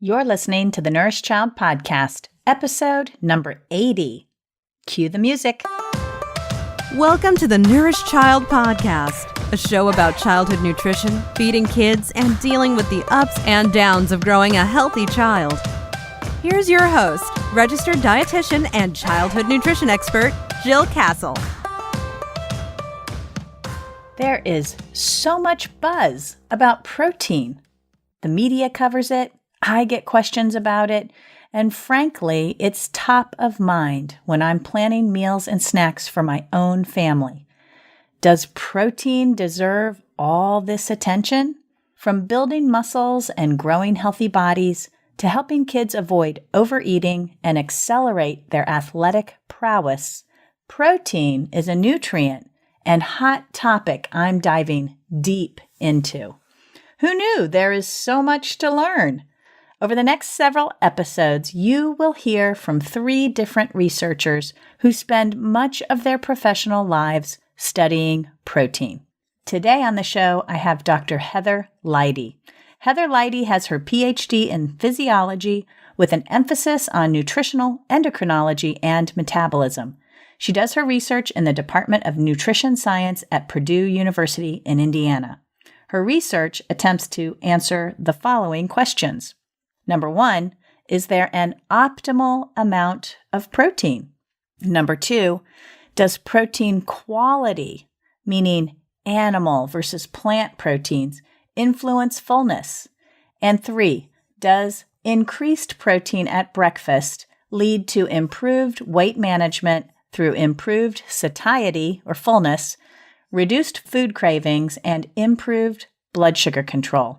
You're listening to the Nourished Child Podcast, episode number 80. Cue the music. Welcome to the Nourished Child Podcast, a show about childhood nutrition, feeding kids, and dealing with the ups and downs of growing a healthy child. Here's your host, registered dietitian and childhood nutrition expert, Jill Castle. There is so much buzz about protein. The media covers it, I get questions about it, and frankly, it's top of mind when I'm planning meals and snacks for my own family. Does protein deserve all this attention? From building muscles and growing healthy bodies to helping kids avoid overeating and accelerate their athletic prowess, protein is a nutrient and hot topic I'm diving deep into. Who knew there is so much to learn? Over the next several episodes, you will hear from 3 different researchers who spend much of their professional lives studying protein. Today on the show, I have Dr. Heather Leidy. Heather Leidy has her PhD in physiology with an emphasis on nutritional endocrinology and metabolism. She does her research in the Department of Nutrition Science at Purdue University in Indiana. Her research attempts to answer the following questions. Number 1, is there an optimal amount of protein? Number 2, does protein quality, meaning animal versus plant proteins, influence fullness? And 3, does increased protein at breakfast lead to improved weight management through improved satiety or fullness, reduced food cravings, and improved blood sugar control?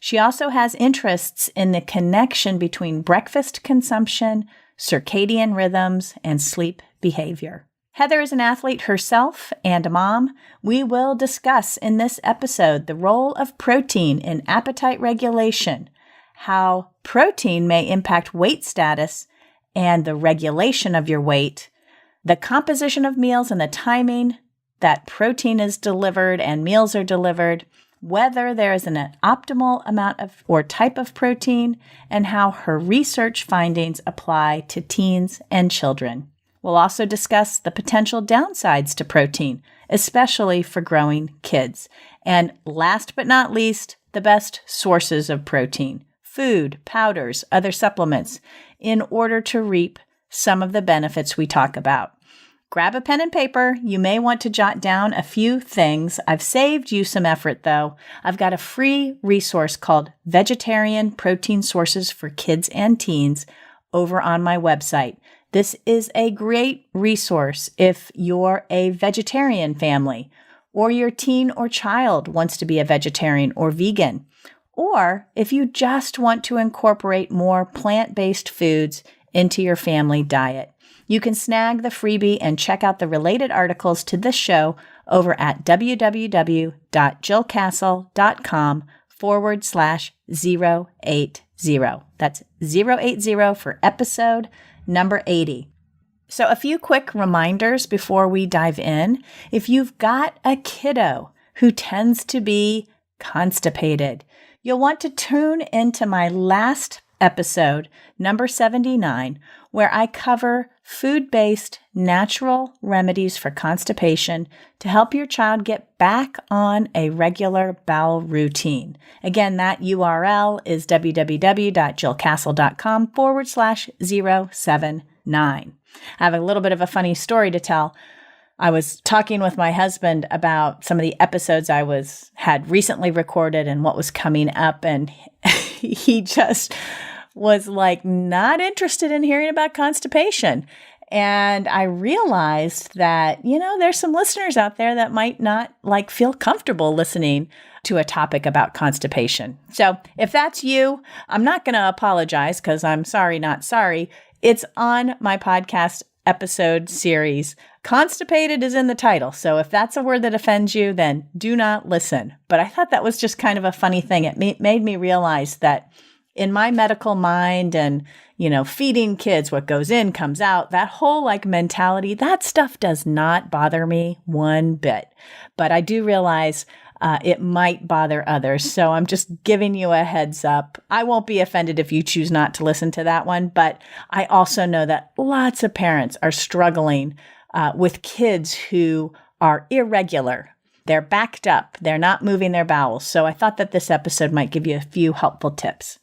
She also has interests in the connection between breakfast consumption, circadian rhythms, and sleep behavior. Heather is an athlete herself and a mom. We will discuss in this episode the role of protein in appetite regulation, how protein may impact weight status and the regulation of your weight, the composition of meals and the timing that protein is delivered and meals are delivered, whether there is an optimal amount of or type of protein, and how her research findings apply to teens and children. We'll also discuss the potential downsides to protein, especially for growing kids. And last but not least, the best sources of protein, food, powders, other supplements, in order to reap some of the benefits we talk about. Grab a pen and paper. You may want to jot down a few things. I've saved you some effort, though. I've got a free resource called Vegetarian Protein Sources for Kids and Teens over on my website. This is a great resource if you're a vegetarian family, or your teen or child wants to be a vegetarian or vegan, or if you just want to incorporate more plant-based foods into your family diet. You can snag the freebie and check out the related articles to this show over at www.jillcastle.com/080. That's 080 for episode number 80. So a few quick reminders before we dive in. If you've got a kiddo who tends to be constipated, you'll want to tune into my last episode, number 79, where I cover food-based natural remedies for constipation to help your child get back on a regular bowel routine. Again, that URL is www.jillcastle.com/079. I have a little bit of a funny story to tell. I was talking with my husband about some of the episodes I had recently recorded and what was coming up, and he just was like not interested in hearing about constipation. And I realized that, there's some listeners out there that might not feel comfortable listening to a topic about constipation. So if that's you, I'm not going to apologize because I'm sorry, not sorry. It's on my podcast episode series. Constipated is in the title. So if that's a word that offends you, then do not listen. But I thought that was just kind of a funny thing. It made me realize that in my medical mind and, feeding kids, what goes in comes out, that whole mentality, that stuff does not bother me one bit. But I do realize it might bother others. So I'm just giving you a heads up. I won't be offended if you choose not to listen to that one, but I also know that lots of parents are struggling with kids who are irregular. They're backed up. They're not moving their bowels. So I thought that this episode might give you a few helpful tips.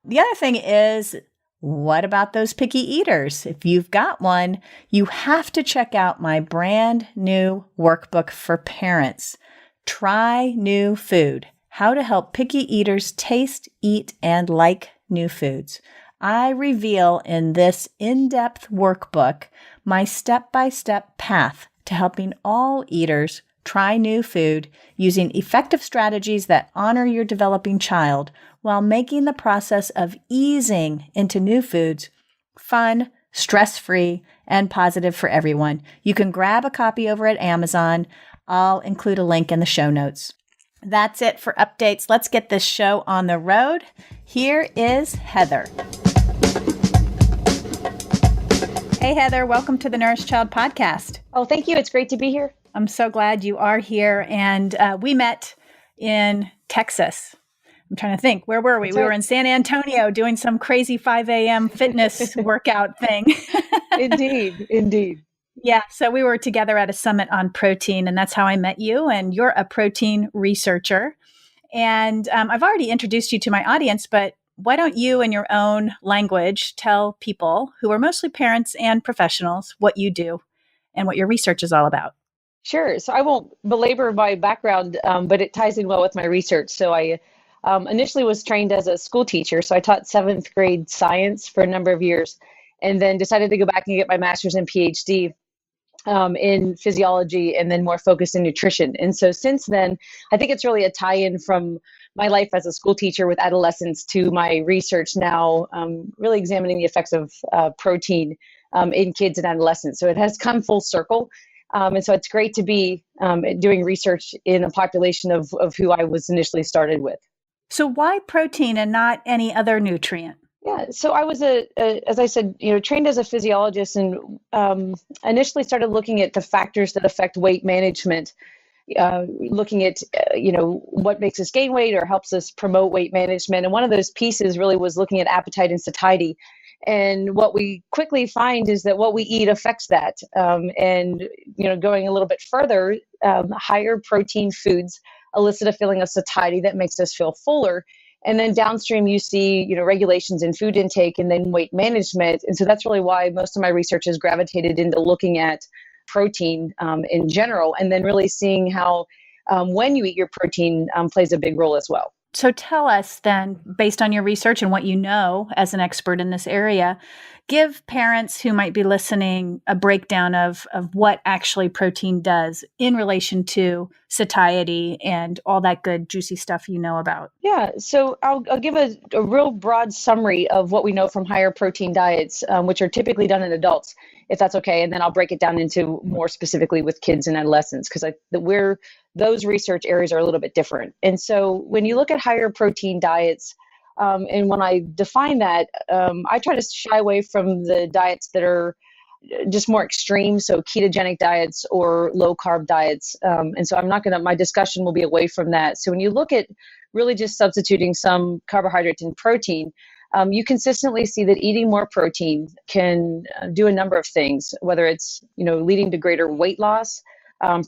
The other thing is, what about those picky eaters? If you've got one, you have to check out my brand new workbook for parents. Try New Food: How to Help Picky Eaters Taste, Eat, and Like New Foods. I reveal in this in-depth workbook my step-by-step path to helping all eaters try new food using effective strategies that honor your developing child while making the process of easing into new foods fun, stress-free, and positive for everyone. You can grab a copy over at Amazon. I'll include a link in the show notes. That's it for updates. Let's get this show on the road. Here is Heather. Hey, Heather, welcome to the Nourished Child podcast. Oh, thank you. It's great to be here. I'm so glad you are here. And we met in Texas. I'm trying to think, where were we? We were in San Antonio doing some crazy 5 a.m. fitness workout thing. Indeed. Yeah. So we were together at a summit on protein, and that's how I met you. And you're a protein researcher. And I've already introduced you to my audience, but why don't you, in your own language, tell people who are mostly parents and professionals what you do and what your research is all about? Sure. So I won't belabor my background, but it ties in well with my research. So I initially was trained as a school teacher. So I taught 7th grade science for a number of years, and then decided to go back and get my master's and PhD in physiology, and then more focused in nutrition. And so since then, I think it's really a tie-in from my life as a school teacher with adolescents to my research now, really examining the effects of protein in kids and adolescents. So it has come full circle. And so it's great to be doing research in a population of who I was initially started with. So why protein and not any other nutrient? Yeah, so I was as I said, trained as a physiologist, and initially started looking at the factors that affect weight management, looking at what makes us gain weight or helps us promote weight management. And one of those pieces really was looking at appetite and satiety. And what we quickly find is that what we eat affects that. And going a little bit further, higher protein foods elicit a feeling of satiety that makes us feel fuller. And then downstream, you see, regulations in food intake and then weight management. And so that's really why most of my research has gravitated into looking at protein in general, and then really seeing how when you eat your protein plays a big role as well. So tell us then, based on your research and what you know as an expert in this area, give parents who might be listening a breakdown of what actually protein does in relation to satiety and all that good, juicy stuff you know about. Yeah, so I'll give a real broad summary of what we know from higher protein diets, which are typically done in adults, if that's okay. And then I'll break it down into more specifically with kids and adolescents, because those research areas are a little bit different. And so when you look at higher protein diets, and when I define that, I try to shy away from the diets that are just more extreme, so ketogenic diets or low carb diets. And so my discussion will be away from that. So when you look at really just substituting some carbohydrates and protein, you consistently see that eating more protein can do a number of things, whether it's, leading to greater weight loss,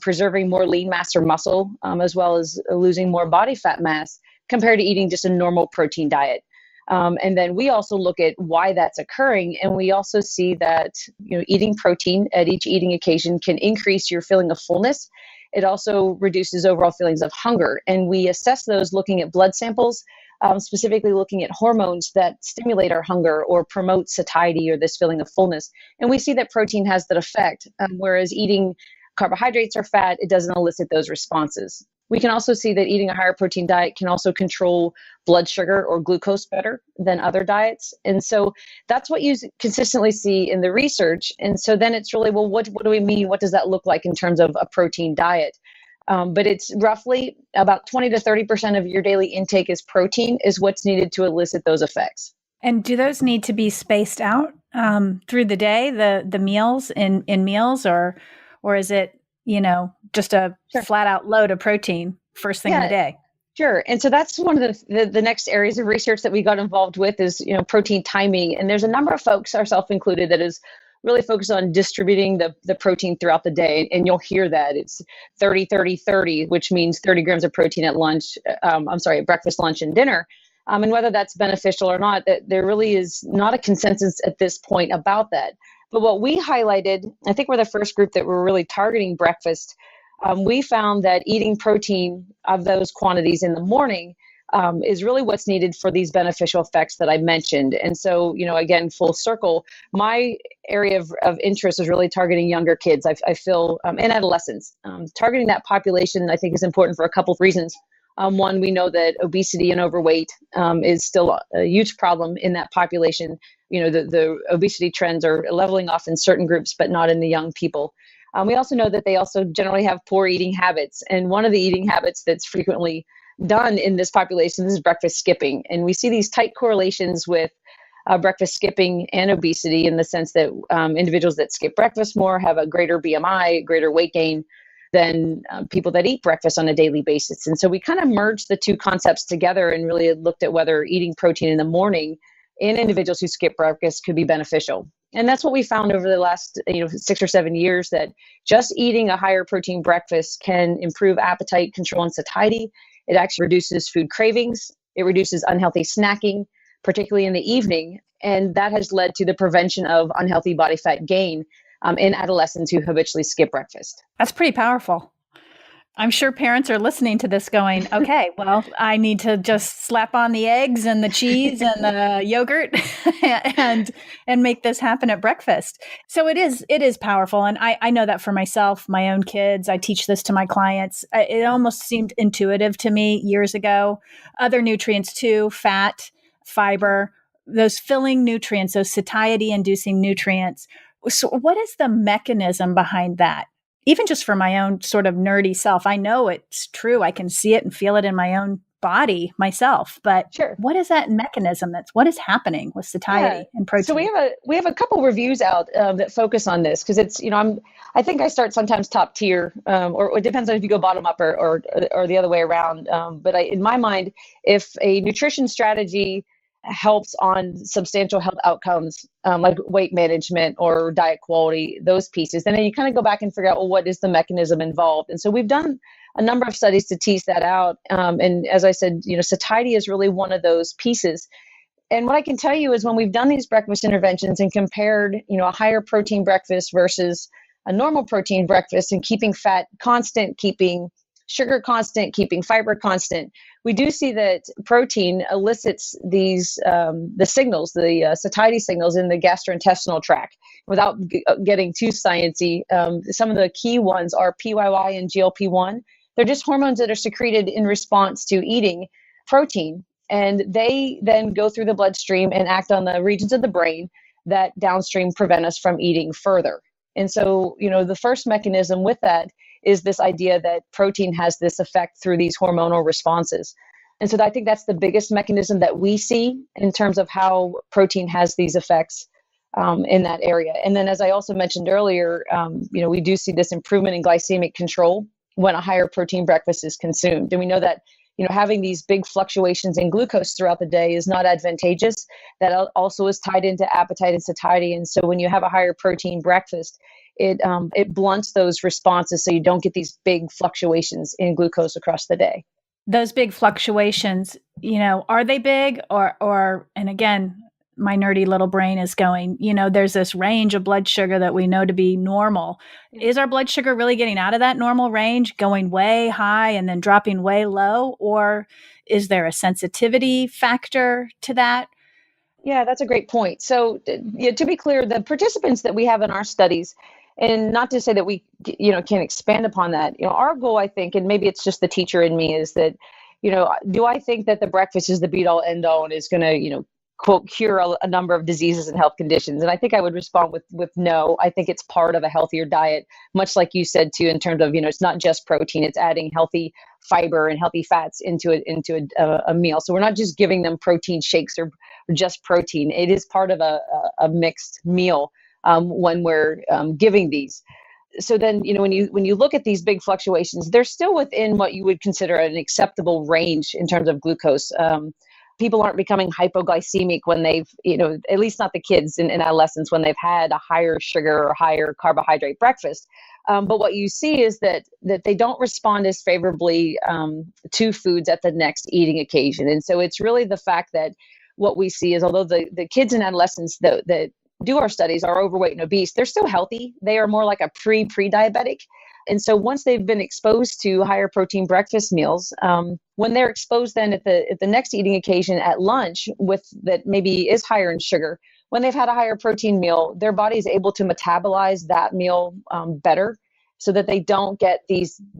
preserving more lean mass or muscle, as well as losing more body fat mass compared to eating just a normal protein diet. And then we also look at why that's occurring. And we also see that, eating protein at each eating occasion can increase your feeling of fullness. It also reduces overall feelings of hunger. And we assess those looking at blood samples, specifically looking at hormones that stimulate our hunger or promote satiety or this feeling of fullness. And we see that protein has that effect, whereas eating carbohydrates or fat, it doesn't elicit those responses. We can also see that eating a higher protein diet can also control blood sugar or glucose better than other diets. And so that's what you consistently see in the research. And so then it's really, well, what do we mean? What does that look like in terms of a protein diet? But it's roughly about 20 to 30% of your daily intake is protein is what's needed to elicit those effects. And do those need to be spaced out through the day, the meals in meals, or is it, just a flat out load of protein? first thing in the Yeah, day. sure. And so that's one of the next areas of research that we got involved with is, protein timing. And there's a number of folks, ourselves included, that is really focused on distributing the protein throughout the day. And you'll hear that it's 30, 30, 30, which means 30 grams of protein at lunch, at breakfast, lunch, and dinner. And whether that's beneficial or not, that there really is not a consensus at this point about that. But what we highlighted, I think we're the first group that were really targeting breakfast. We found that eating protein of those quantities in the morning is really what's needed for these beneficial effects that I mentioned. And so, again, full circle, my area of interest is really targeting younger kids. I feel, and adolescents. Targeting that population, I think, is important for a couple of reasons. One, we know that obesity and overweight is still a huge problem in that population. The obesity trends are leveling off in certain groups, but not in the young people. We also know that they also generally have poor eating habits. And one of the eating habits that's frequently done in this population is breakfast skipping. And we see these tight correlations with breakfast skipping and obesity in the sense that individuals that skip breakfast more have a greater BMI, greater weight gain than people that eat breakfast on a daily basis. And so we kind of merged the two concepts together and really looked at whether eating protein in the morning in individuals who skip breakfast could be beneficial. And that's what we found over the last 6 or 7 years, that just eating a higher protein breakfast can improve appetite control and satiety. It actually reduces food cravings. It reduces unhealthy snacking, particularly in the evening. And that has led to the prevention of unhealthy body fat gain in adolescents who habitually skip breakfast. That's pretty powerful. I'm sure parents are listening to this going, okay, well, I need to just slap on the eggs and the cheese and the yogurt and make this happen at breakfast. So it is powerful. And I know that for myself, my own kids, I teach this to my clients. It almost seemed intuitive to me years ago. Other nutrients too, fat, fiber, those filling nutrients, those satiety inducing nutrients. So what is the mechanism behind that? Even just for my own sort of nerdy self, I know it's true. I can see it and feel it in my own body myself. But Sure. What is that mechanism? What is happening with satiety and protein? So we have a couple reviews out that focus on this because it's I think I start sometimes top tier, or it depends on if you go bottom up or the other way around. But in my mind, if a nutrition strategy helps on substantial health outcomes like weight management or diet quality, those pieces, then you kind of go back and figure out, well, what is the mechanism involved? And so we've done a number of studies to tease that out. And as I said, satiety is really one of those pieces. And what I can tell you is when we've done these breakfast interventions and compared, a higher protein breakfast versus a normal protein breakfast and keeping fat constant, keeping sugar constant, keeping fiber constant, we do see that protein elicits these the signals, the satiety signals in the gastrointestinal tract. Without getting too sciencey, some of the key ones are PYY and GLP-1. They're just hormones that are secreted in response to eating protein, and they then go through the bloodstream and act on the regions of the brain that downstream prevent us from eating further. And so, the first mechanism with that is this idea that protein has this effect through these hormonal responses. And so I think that's the biggest mechanism that we see in terms of how protein has these effects in that area. And then, as I also mentioned earlier, we do see this improvement in glycemic control when a higher protein breakfast is consumed. And we know that, having these big fluctuations in glucose throughout the day is not advantageous. That also is tied into appetite and satiety. And so when you have a higher protein breakfast, it blunts those responses so you don't get these big fluctuations in glucose across the day. Those big fluctuations, are they big or, and again, my nerdy little brain is going, there's this range of blood sugar that we know to be normal. Is our blood sugar really getting out of that normal range, going way high and then dropping way low? Or is there a sensitivity factor to that? Yeah, that's a great point. So to be clear, the participants that we have in our studies, and not to say that we, can't expand upon that, our goal, I think, and maybe it's just the teacher in me, is that, do I think that the breakfast is the be all end all and is going to, quote, cure a number of diseases and health conditions? And I think I would respond with no. I think it's part of a healthier diet, much like you said too, in terms of, it's not just protein, it's adding healthy fiber and healthy fats into a meal. So we're not just giving them protein shakes or just protein. It is part of a mixed meal when we're giving these. so then, when you look at these big fluctuations, they're still within what you would consider an acceptable range in terms of glucose. People aren't becoming hypoglycemic when they've, at least not the kids in adolescence, when they've had a higher sugar or higher carbohydrate breakfast. But what you see is that they don't respond as favorably to foods at the next eating occasion. And so it's really the fact that what we see is, although the kids and adolescents that do our studies are overweight and obese, they're still healthy. They are more like a pre-diabetic. And so once they've been exposed to higher protein breakfast meals, when they're exposed then at the next eating occasion at lunch with that maybe is higher in sugar, when they've had a higher protein meal, their body is able to metabolize that meal better, so that they don't get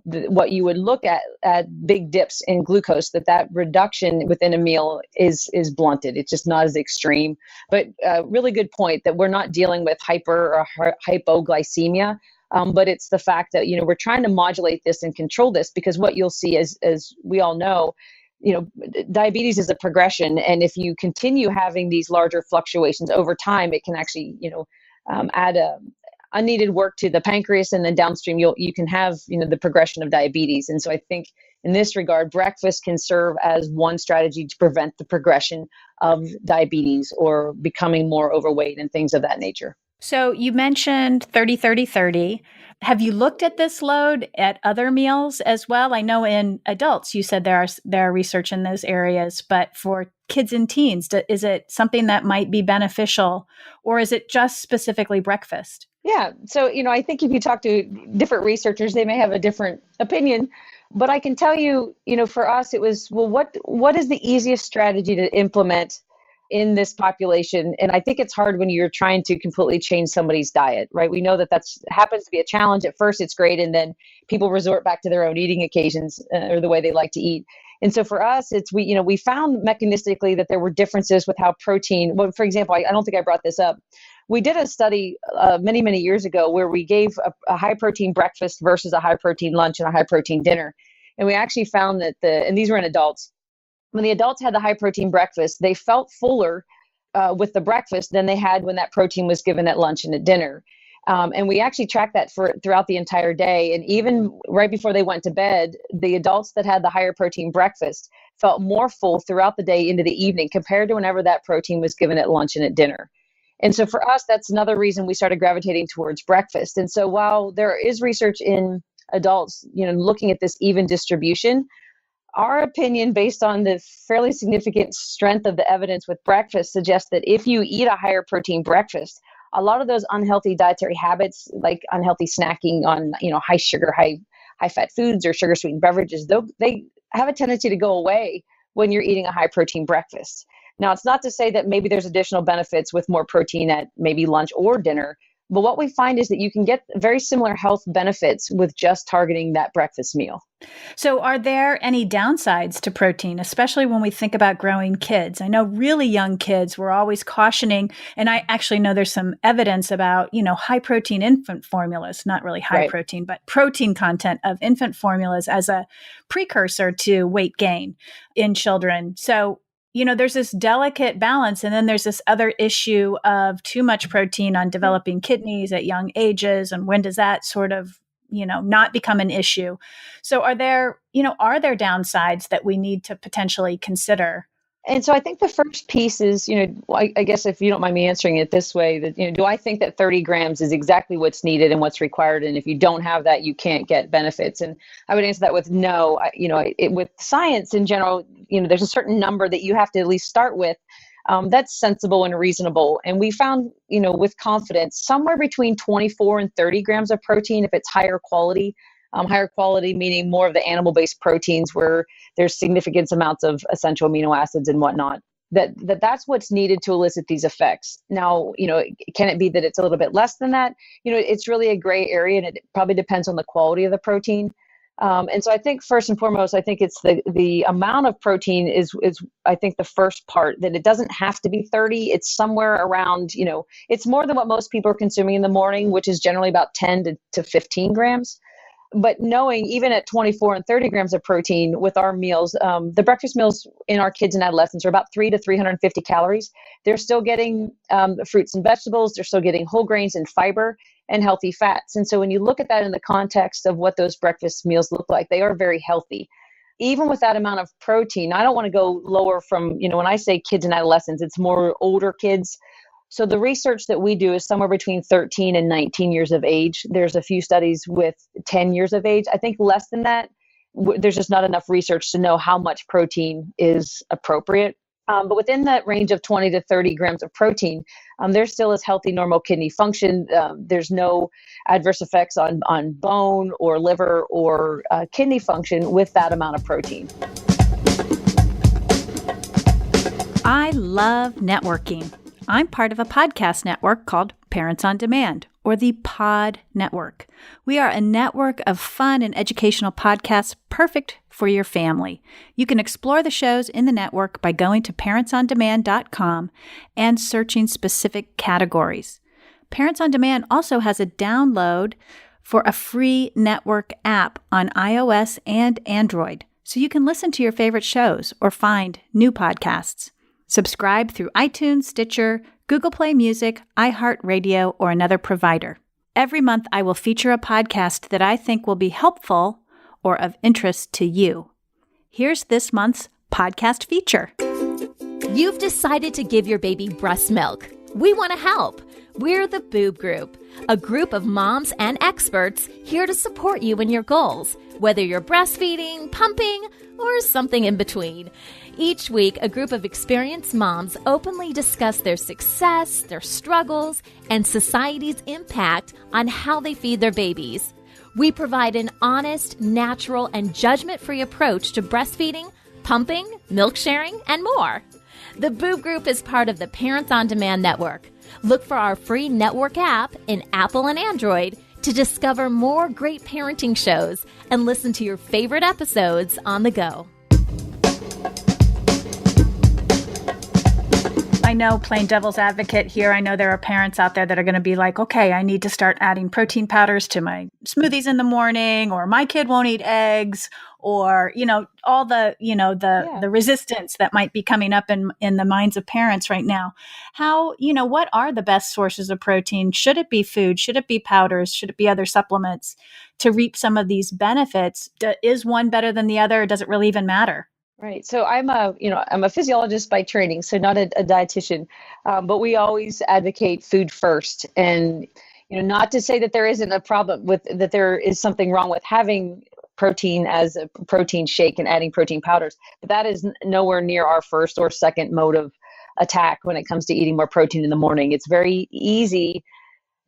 what you would look at big dips in glucose, that reduction within a meal is blunted. It's just not as extreme. But really good point that we're not dealing with hyper or hypoglycemia. But it's the fact that, we're trying to modulate this and control this, because what you'll see as we all know, diabetes is a progression. And if you continue having these larger fluctuations over time, it can actually, add unneeded work to the pancreas, and then downstream you can have the progression of diabetes. And so I think in this regard, breakfast can serve as one strategy to prevent the progression of diabetes or becoming more overweight and things of that nature. So you mentioned 30-30-30. Have you looked at this load at other meals as well? I know in adults you said there are research in those areas, but for kids and teens, is it something that might be beneficial, or is it just specifically breakfast? Yeah. So, I think if you talk to different researchers, they may have a different opinion. But I can tell you, for us, it was, well, what is the easiest strategy to implement in this population? And I think it's hard when you're trying to completely change somebody's diet, right? We know that happens to be a challenge. At first, it's great. And then people resort back to their own eating occasions or the way they like to eat. And so for us, we found mechanistically that there were differences with how protein, well, for example, I don't think I brought this up. We did a study many, many years ago where we gave a high protein breakfast versus a high protein lunch and a high protein dinner. And we actually found that and these were in adults, when the adults had the high protein breakfast, they felt fuller with the breakfast than they had when that protein was given at lunch and at dinner. And we actually tracked that throughout the entire day. And even right before they went to bed, the adults that had the higher protein breakfast felt more full throughout the day into the evening compared to whenever that protein was given at lunch and at dinner. And so for us, that's another reason we started gravitating towards breakfast. And so while there is research in adults, looking at this even distribution, our opinion, based on the fairly significant strength of the evidence with breakfast, suggests that if you eat a higher protein breakfast, a lot of those unhealthy dietary habits, like unhealthy snacking on, high sugar, high fat foods or sugar sweetened beverages, they have a tendency to go away when you're eating a high protein breakfast. Now, it's not to say that maybe there's additional benefits with more protein at maybe lunch or dinner, but what we find is that you can get very similar health benefits with just targeting that breakfast meal. So are there any downsides to protein, especially when we think about growing kids? I know really young kids, we're always cautioning, and I actually know there's some evidence about, high protein infant formulas, not really high protein, but protein content of infant formulas as a precursor to weight gain in children. So there's this delicate balance. And then there's this other issue of too much protein on developing kidneys at young ages. And when does that sort of, not become an issue? So are there downsides that we need to potentially consider? And so I think the first piece is, I guess if you don't mind me answering it this way, that, do I think that 30 grams is exactly what's needed and what's required? And if you don't have that, you can't get benefits. And I would answer that with no. With science in general, there's a certain number that you have to at least start with. That's sensible and reasonable. And we found, with confidence, somewhere between 24 and 30 grams of protein if it's higher quality. Higher quality meaning more of the animal-based proteins where there's significant amounts of essential amino acids and whatnot. That's what's needed to elicit these effects. Now, can it be that it's a little bit less than that? It's really a gray area, and it probably depends on the quality of the protein. And so I think first and foremost, I think it's the amount of protein is I think the first part, that it doesn't have to be 30. It's somewhere around, it's more than what most people are consuming in the morning, which is generally about 10 to 15 grams. But knowing even at 24 and 30 grams of protein with our meals, the breakfast meals in our kids and adolescents are about 350 calories. They're still getting fruits and vegetables. They're still getting whole grains and fiber and healthy fats. And so when you look at that in the context of what those breakfast meals look like, they are very healthy. Even with that amount of protein, I don't want to go lower from, when I say kids and adolescents, it's more older kids. So the research that we do is somewhere between 13 and 19 years of age. There's a few studies with 10 years of age. I think less than that, there's just not enough research to know how much protein is appropriate. But within that range of 20 to 30 grams of protein, there still is healthy, normal kidney function. There's no adverse effects on bone or liver or kidney function with that amount of protein. I love networking. I'm part of a podcast network called Parents on Demand, or the Pod Network. We are a network of fun and educational podcasts perfect for your family. You can explore the shows in the network by going to parentsondemand.com and searching specific categories. Parents on Demand also has a download for a free network app on iOS and Android, so you can listen to your favorite shows or find new podcasts. Subscribe through iTunes, Stitcher, Google Play Music, iHeartRadio, or another provider. Every month, I will feature a podcast that I think will be helpful or of interest to you. Here's this month's podcast feature. You've decided to give your baby breast milk. We want to help. We're the Boob Group, a group of moms and experts here to support you in your goals, whether you're breastfeeding, pumping, or something in between. Each week, a group of experienced moms openly discuss their success, their struggles, and society's impact on how they feed their babies. We provide an honest, natural, and judgment-free approach to breastfeeding, pumping, milk sharing, and more. The Boob Group is part of the Parents on Demand network. Look for our free network app in Apple and Android to discover more great parenting shows and listen to your favorite episodes on the go. I know, playing devil's advocate here, I know there are parents out there that are going to be like, okay, I need to start adding protein powders to my smoothies in the morning, or my kid won't eat eggs, or, all the, the resistance that might be coming up in the minds of parents right now. How, what are the best sources of protein? Should it be food? Should it be powders? Should it be other supplements to reap some of these benefits? Is one better than the other? Or does it really even matter? Right. So I'm a physiologist by training, so not a dietitian, but we always advocate food first. And, not to say that there isn't a problem with that, there is something wrong with having protein as a protein shake and adding protein powders, but that is nowhere near our first or second mode of attack when it comes to eating more protein in the morning. It's very easy.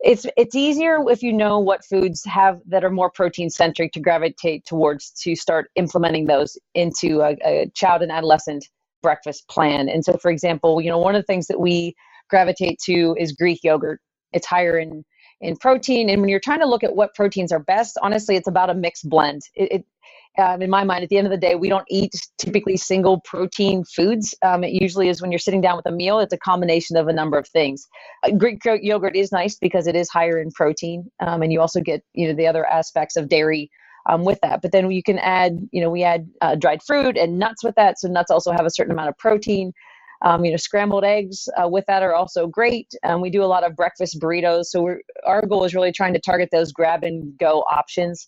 It's easier if you know what foods have that are more protein centric to gravitate towards, to start implementing those into a child and adolescent breakfast plan. And so, for example, one of the things that we gravitate to is Greek yogurt. It's higher in protein. And when you're trying to look at what proteins are best, honestly, it's about a mixed blend. In my mind, at the end of the day, we don't eat typically single protein foods. It usually is when you're sitting down with a meal, it's a combination of a number of things. Greek yogurt is nice because it is higher in protein. And you also get, the other aspects of dairy with that. But then you can add, we add dried fruit and nuts with that. So nuts also have a certain amount of protein. Scrambled eggs with that are also great. We do a lot of breakfast burritos. So our goal is really trying to target those grab and go options.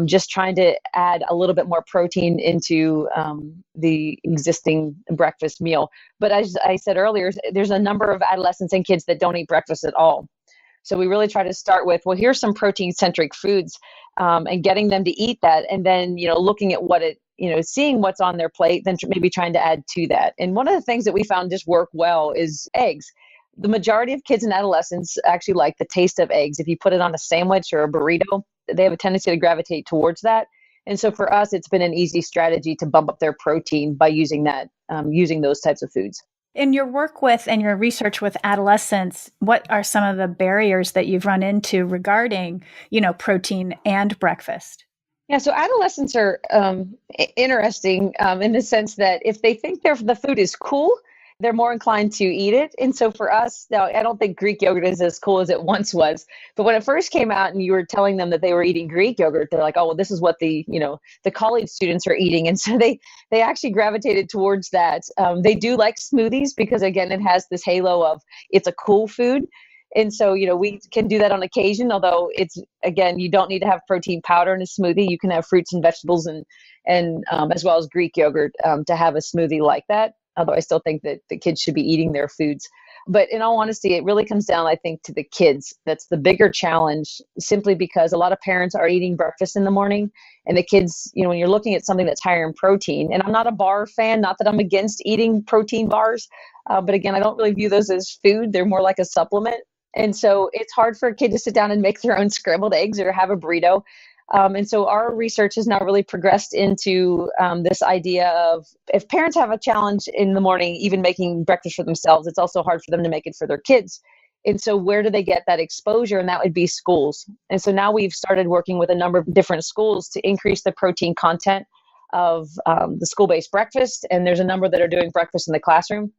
Just trying to add a little bit more protein into the existing breakfast meal. But as I said earlier, there's a number of adolescents and kids that don't eat breakfast at all. So we really try to start with, well, here's some protein-centric foods and getting them to eat that. And then, looking at what seeing what's on their plate, then maybe trying to add to that. And one of the things that we found just work well is eggs. The majority of kids and adolescents actually like the taste of eggs. If you put it on a sandwich or a burrito, they have a tendency to gravitate towards that. And so for us, it's been an easy strategy to bump up their protein by using that, using those types of foods. In your work with and your research with adolescents, what are some of the barriers that you've run into regarding, protein and breakfast? Yeah, so adolescents are interesting in the sense that if they think the food is cool, they're more inclined to eat it. And so for us, now I don't think Greek yogurt is as cool as it once was. But when it first came out and you were telling them that they were eating Greek yogurt, they're like, oh, well, this is what the college students are eating. And so they actually gravitated towards that. They do like smoothies because, again, it has this halo of it's a cool food. And so, we can do that on occasion, although again, you don't need to have protein powder in a smoothie. You can have fruits and vegetables and as well as Greek yogurt to have a smoothie like that. Although I still think that the kids should be eating their foods. But in all honesty, it really comes down, I think, to the kids. That's the bigger challenge, simply because a lot of parents are eating breakfast in the morning. And the kids, when you're looking at something that's higher in protein, and I'm not a bar fan, not that I'm against eating protein bars, but again, I don't really view those as food. They're more like a supplement. And so it's hard for a kid to sit down and make their own scrambled eggs or have a burrito. And so our research has now really progressed into this idea of if parents have a challenge in the morning, even making breakfast for themselves, it's also hard for them to make it for their kids. And so where do they get that exposure? And that would be schools. And so now we've started working with a number of different schools to increase the protein content of the school-based breakfast. And there's a number that are doing breakfast in the classroom.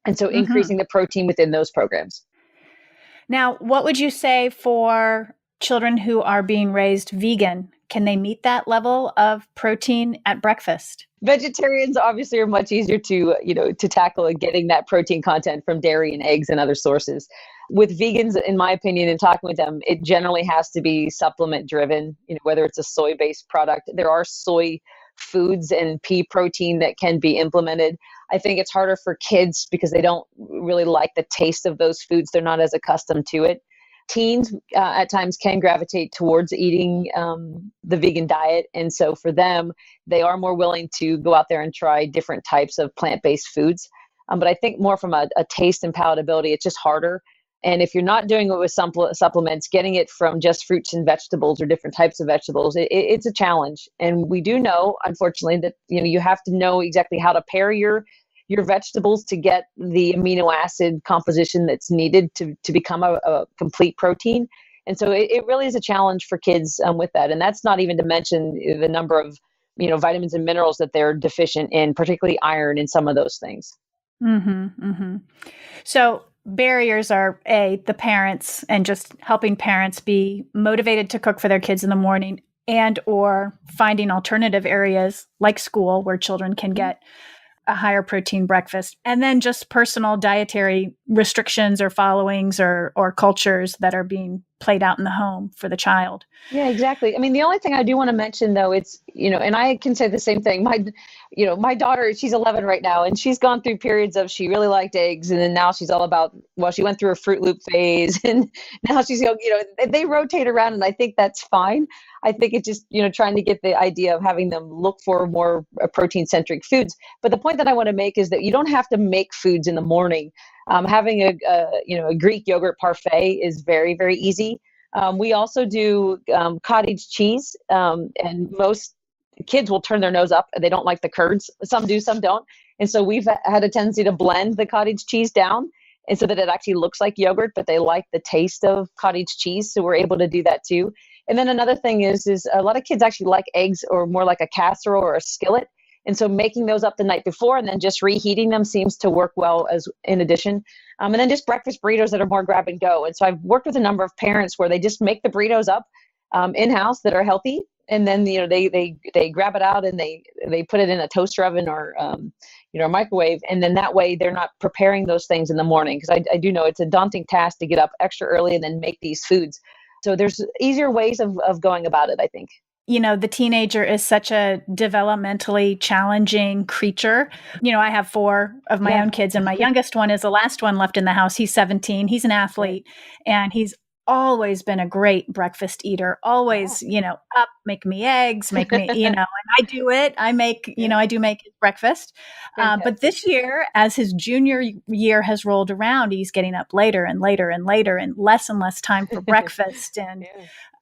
And so increasing the protein within those programs. Now, what would you say for children who are being raised vegan? Can they meet that level of protein at breakfast? Vegetarians obviously are much easier to tackle and getting that protein content from dairy and eggs and other sources. With vegans, in my opinion, and talking with them, it generally has to be supplement driven, whether it's a soy-based product. There are soy foods and pea protein that can be implemented. I think it's harder for kids because they don't really like the taste of those foods. They're not as accustomed to it. Teens at times can gravitate towards eating the vegan diet. And so for them, they are more willing to go out there and try different types of plant-based foods. But I think more from a taste and palatability, it's just harder. And if you're not doing it with supplements, getting it from just fruits and vegetables or different types of vegetables, it's a challenge. And we do know, unfortunately, that you have to know exactly how to pair your vegetables to get the amino acid composition that's needed to become a complete protein. And so it really is a challenge for kids with that. And that's not even to mention the number of vitamins and minerals that they're deficient in, particularly iron and some of those things. So barriers are the parents, and just helping parents be motivated to cook for their kids in the morning, and or finding alternative areas like school where children can get a higher protein breakfast, and then just personal dietary restrictions or followings or cultures that are being played out in the home for the child. Yeah, exactly. I mean, the only thing I do want to mention though, it's, and I can say the same thing. My daughter, she's 11 right now, and she's gone through periods of, she really liked eggs. And then now she's all about, she went through a Fruit Loop phase, and now she's, they rotate around, and I think that's fine. I think it's just, trying to get the idea of having them look for more protein centric foods. But the point that I want to make is that you don't have to make foods in the morning. Having a Greek yogurt parfait is very, very easy. We also do cottage cheese, and most kids will turn their nose up. They don't like the curds. Some do, some don't. And so we've had a tendency to blend the cottage cheese down, and so that it actually looks like yogurt, but they like the taste of cottage cheese. So we're able to do that too. And then another thing is a lot of kids actually like eggs, or more like a casserole or a skillet. And so making those up the night before and then just reheating them seems to work well as in addition. And then just breakfast burritos that are more grab and go. And so I've worked with a number of parents where they just make the burritos up in-house that are healthy. And then, they grab it out and they put it in a toaster oven or, a microwave. And then that way they're not preparing those things in the morning. Because I do know it's a daunting task to get up extra early and then make these foods. So there's easier ways of going about it, I think. The teenager is such a developmentally challenging creature. I have 4 of my own kids, and my youngest one is the last one left in the house. He's 17. He's an athlete, and he's always been a great breakfast eater. Always, up, make me eggs, make me, and I do it. I do make his breakfast. But this year, as his junior year has rolled around, he's getting up later and later and later, and less time for breakfast. And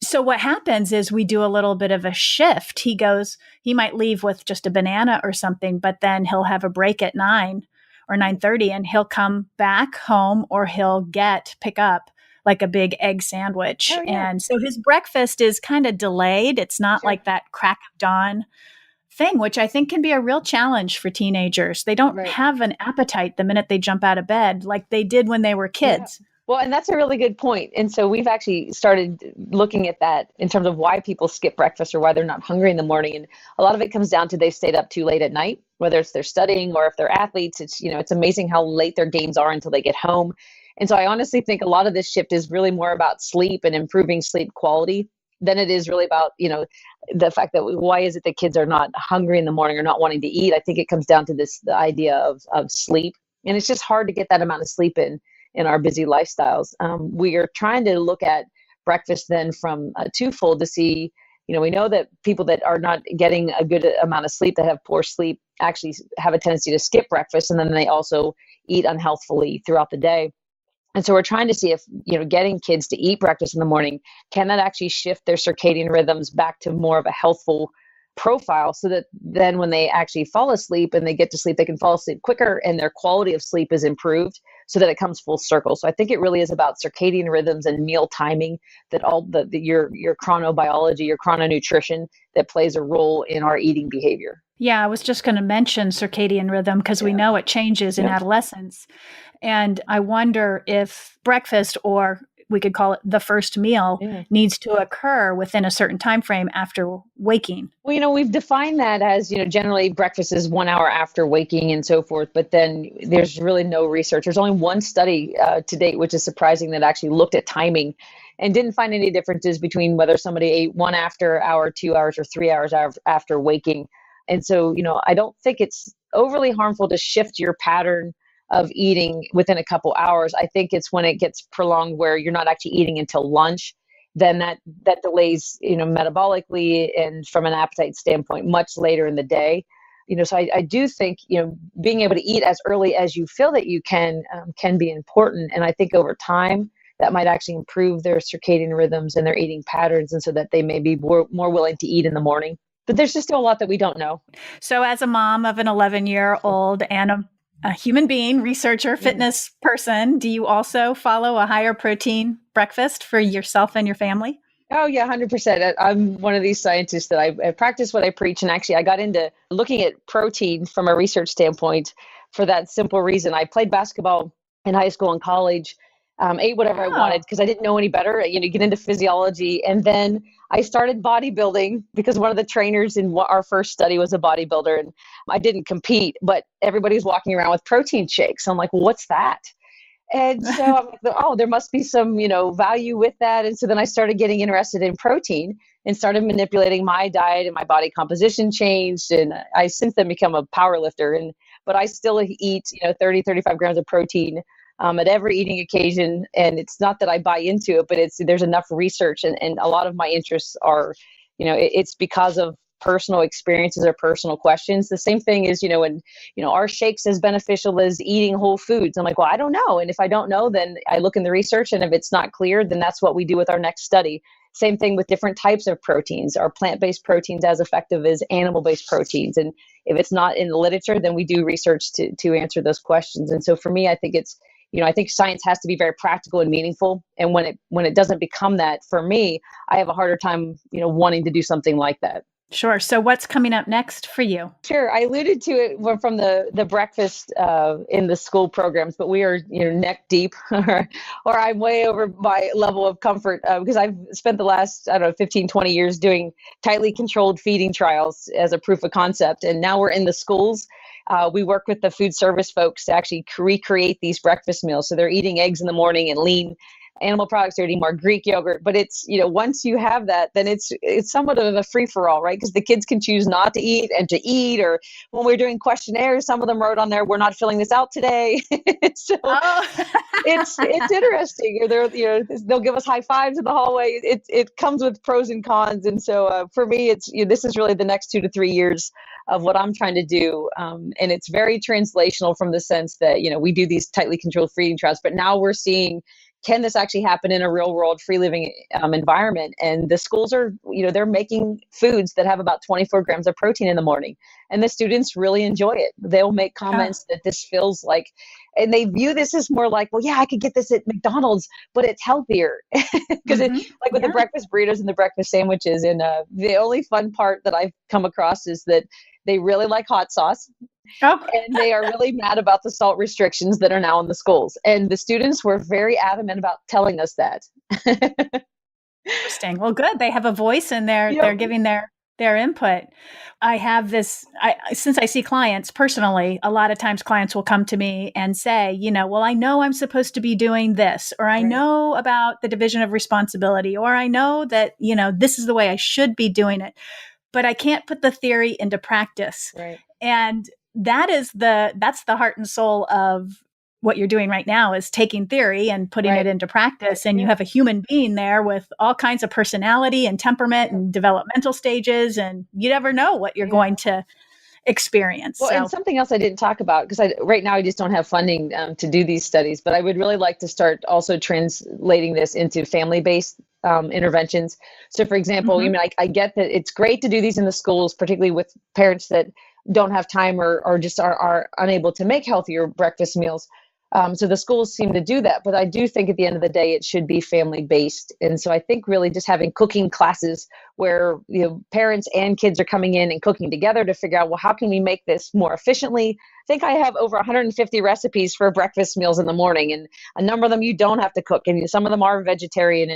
so what happens is we do a little bit of a shift. He might leave with just a banana or something, but then he'll have a break at 9 or 9:30, and he'll come back home, or he'll pick up like a big egg sandwich. Oh, yeah. And so his breakfast is kind of delayed. It's not like that crack of dawn thing, which I think can be a real challenge for teenagers. They don't Right. have an appetite the minute they jump out of bed like they did when they were kids. Well, and that's a really good point. And so we've actually started looking at that in terms of why people skip breakfast or why they're not hungry in the morning. And a lot of it comes down to they stayed up too late at night, whether it's they're studying or if they're athletes. It's amazing how late their games are until they get home. And so I honestly think a lot of this shift is really more about sleep and improving sleep quality than it is really about, the fact that why is it that kids are not hungry in the morning or not wanting to eat? I think it comes down to the idea of sleep. And it's just hard to get that amount of sleep in our busy lifestyles. We are trying to look at breakfast then from twofold to see, we know that people that are not getting a good amount of sleep, that have poor sleep, actually have a tendency to skip breakfast, and then they also eat unhealthfully throughout the day. And so we're trying to see if, getting kids to eat breakfast in the morning, can that actually shift their circadian rhythms back to more of a healthful profile, so that then when they actually fall asleep and they get to sleep, they can fall asleep quicker and their quality of sleep is improved, so that it comes full circle. So I think it really is about circadian rhythms and meal timing, that all your chronobiology, your chrononutrition, that plays a role in our eating behavior. Yeah, I was just going to mention circadian rhythm because we know it changes in adolescence. And I wonder if breakfast, or we could call it the first meal, needs to occur within a certain time frame after waking. Well, we've defined that as, generally breakfast is 1 hour after waking and so forth, but then there's really no research. There's only one study to date, which is surprising, that actually looked at timing and didn't find any differences between whether somebody ate 1 hour, 2 hours, or 3 hours after waking. And so, I don't think it's overly harmful to shift your pattern of eating within a couple hours. I think it's when it gets prolonged where you're not actually eating until lunch, then that delays, metabolically and from an appetite standpoint much later in the day. So I do think, being able to eat as early as you feel that you can be important. And I think over time that might actually improve their circadian rhythms and their eating patterns, and so that they may be more willing to eat in the morning. But there's just still a lot that we don't know. So as a mom of an 11-year-old and a human being, researcher, fitness person, do you also follow a higher protein breakfast for yourself and your family? Oh, yeah, 100%. I'm one of these scientists that I practice what I preach. And actually, I got into looking at protein from a research standpoint for that simple reason. I played basketball in high school and college, ate whatever I wanted because I didn't know any better, get into physiology. And then I started bodybuilding because one of the trainers in our first study was a bodybuilder, and I didn't compete, but everybody's walking around with protein shakes. I'm like, well, what's that? And so I'm like, oh, there must be some, value with that. And so then I started getting interested in protein and started manipulating my diet, and my body composition changed. And I since then become a power lifter, but I still eat, 30, 35 grams of protein at every eating occasion. And it's not that I buy into it, but there's enough research, and a lot of my interests are, it's because of personal experiences or personal questions. The same thing is, when, are shakes as beneficial as eating whole foods? I'm like, well, I don't know. And if I don't know, then I look in the research, and if it's not clear, then that's what we do with our next study. Same thing with different types of proteins. Are plant-based proteins as effective as animal-based proteins? And if it's not in the literature, then we do research to answer those questions. And so for me, I think I think science has to be very practical and meaningful. And when it doesn't become that, for me, I have a harder time, wanting to do something like that. Sure. So what's coming up next for you? Sure. I alluded to it from the breakfast in the school programs, but we are, neck deep or I'm way over my level of comfort because I've spent the last, 15, 20 years doing tightly controlled feeding trials as a proof of concept. And now we're in the schools. We work with the food service folks to actually recreate these breakfast meals. So they're eating eggs in the morning and lean animal products, they're eating more Greek yogurt. But it's, once you have that, then it's somewhat of a free-for-all, right? Because the kids can choose not to eat and to eat. Or when we're doing questionnaires, some of them wrote on there, "We're not filling this out today." So it's interesting. Or they'll give us high fives in the hallway. It comes with pros and cons. And so for me, it's this is really the next 2 to 3 years of what I'm trying to do. And it's very translational from the sense that, we do these tightly controlled feeding trials, but now we're seeing, can this actually happen in a real world free living environment? And the schools are, they're making foods that have about 24 grams of protein in the morning, and the students really enjoy it. They'll make comments that this feels like And they view this as more like, well, yeah, I could get this at McDonald's, but it's healthier. Because like with the breakfast burritos and the breakfast sandwiches. And the only fun part that I've come across is that they really like hot sauce. Oh, And they are really mad about the salt restrictions that are now in the schools. And the students were very adamant about telling us that. interesting. Well, good. They have a voice and they're giving their input. I have this, since I see clients personally, a lot of times clients will come to me and say, well, I know I'm supposed to be doing this, or I know about the division of responsibility, or I know that, this is the way I should be doing it, but I can't put the theory into practice. Right. And that's the heart and soul of what you're doing right now, is taking theory and putting it into practice. And you have a human being there with all kinds of personality and temperament and developmental stages, and you never know what you're going to experience. Well, and something else I didn't talk about, because right now I just don't have funding to do these studies, but I would really like to start also translating this into family-based interventions. So for example, I get that it's great to do these in the schools, particularly with parents that don't have time or just are unable to make healthier breakfast meals. So the schools seem to do that, but I do think at the end of the day, it should be family-based. And so I think really just having cooking classes where parents and kids are coming in and cooking together to figure out, well, how can we make this more efficiently? I think I have over 150 recipes for breakfast meals in the morning, and a number of them you don't have to cook, and some of them are vegetarian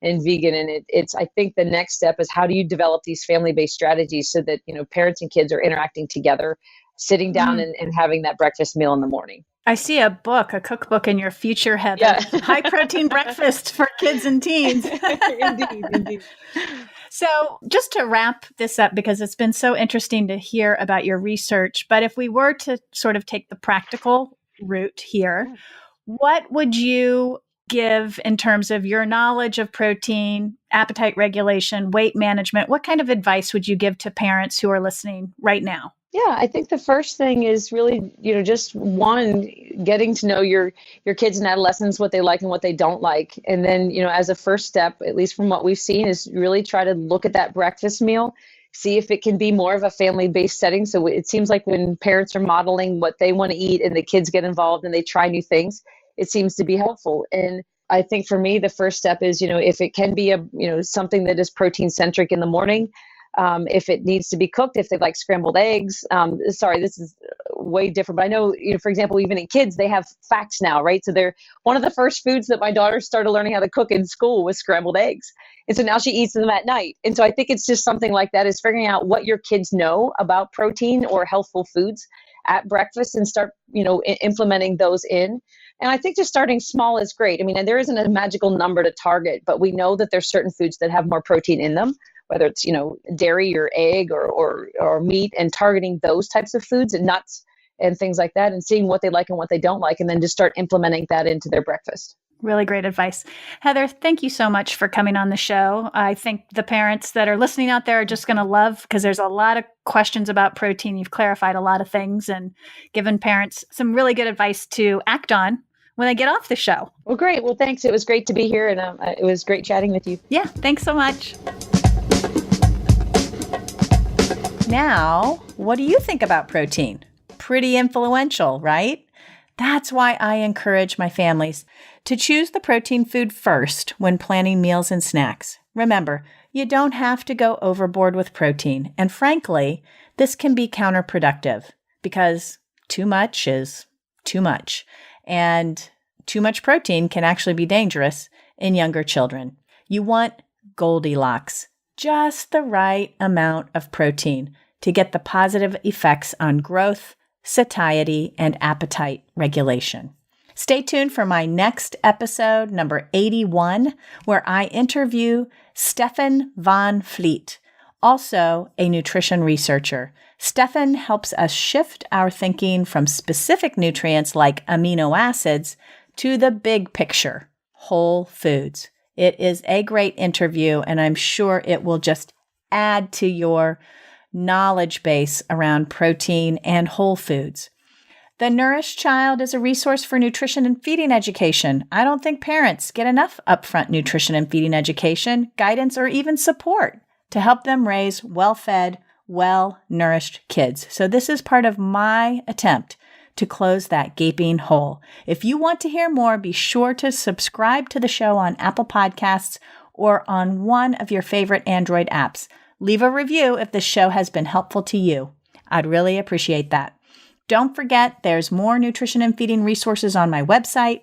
and vegan. And I think the next step is, how do you develop these family-based strategies so that, parents and kids are interacting together, sitting down and having that breakfast meal in the morning. I see a cookbook in your future, Heather. Yeah. High protein breakfast for kids and teens. Indeed. So just to wrap this up, because it's been so interesting to hear about your research, but if we were to sort of take the practical route here, what would you give in terms of your knowledge of protein, appetite regulation, weight management? What kind of advice would you give to parents who are listening right now? Yeah, I think the first thing is really, just one, getting to know your kids and adolescents, what they like and what they don't like. And then, as a first step, at least from what we've seen, is really try to look at that breakfast meal, see if it can be more of a family-based setting. So it seems like when parents are modeling what they want to eat and the kids get involved and they try new things, it seems to be helpful. And I think for me, the first step is, if it can be something that is protein centric in the morning, if it needs to be cooked, if they like scrambled eggs, sorry, this is way different, but I know, for example, even in kids, they have facts now, right? So they're one of the first foods that my daughter started learning how to cook in school was scrambled eggs. And so now she eats them at night. And so I think it's just something like that, is figuring out what your kids know about protein or healthful foods at breakfast and start, implementing those in. And I think just starting small is great. I mean, and there isn't a magical number to target, but we know that there's certain foods that have more protein in them, whether it's, dairy or egg or meat, and targeting those types of foods and nuts and things like that, and seeing what they like and what they don't like, and then just start implementing that into their breakfast. Really great advice. Heather, thank you so much for coming on the show. I think the parents that are listening out there are just going to love, because there's a lot of questions about protein. You've clarified a lot of things and given parents some really good advice to act on when they get off the show. Well, great. Well, thanks. It was great to be here, and it was great chatting with you. Yeah, thanks so much. Now, what do you think about protein? Pretty influential, right? That's why I encourage my families to choose the protein food first when planning meals and snacks. Remember, you don't have to go overboard with protein. And frankly, this can be counterproductive because too much is too much. And too much protein can actually be dangerous in younger children. You want Goldilocks, just the right amount of protein to get the positive effects on growth, satiety, and appetite regulation. Stay tuned for my next episode, number 81, where I interview Stefan van Vliet, also a nutrition researcher. Stefan helps us shift our thinking from specific nutrients like amino acids to the big picture, whole foods. It is a great interview, and I'm sure it will just add to your knowledge base around protein and whole foods. The Nourished Child is a resource for nutrition and feeding education. I don't think parents get enough upfront nutrition and feeding education, guidance, or even support to help them raise well-fed, well-nourished kids. So this is part of my attempt to close that gaping hole. If you want to hear more, be sure to subscribe to the show on Apple Podcasts or on one of your favorite Android apps. Leave a review if the show has been helpful to you. I'd really appreciate that. Don't forget, there's more nutrition and feeding resources on my website,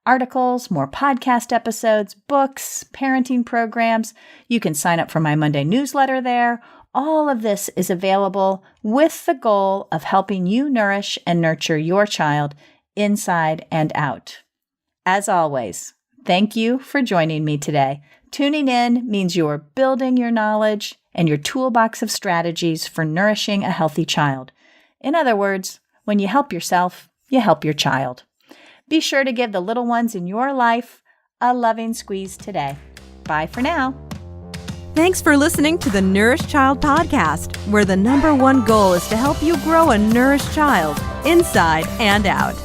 articles, more podcast episodes, books, parenting programs. You can sign up for my Monday newsletter there. All of this is available with the goal of helping you nourish and nurture your child inside and out. As always, thank you for joining me today. Tuning in means you are building your knowledge and your toolbox of strategies for nourishing a healthy child. In other words, when you help yourself, you help your child. Be sure to give the little ones in your life a loving squeeze today. Bye for now. Thanks for listening to the Nourished Child Podcast, where the #1 goal is to help you grow a nourished child inside and out.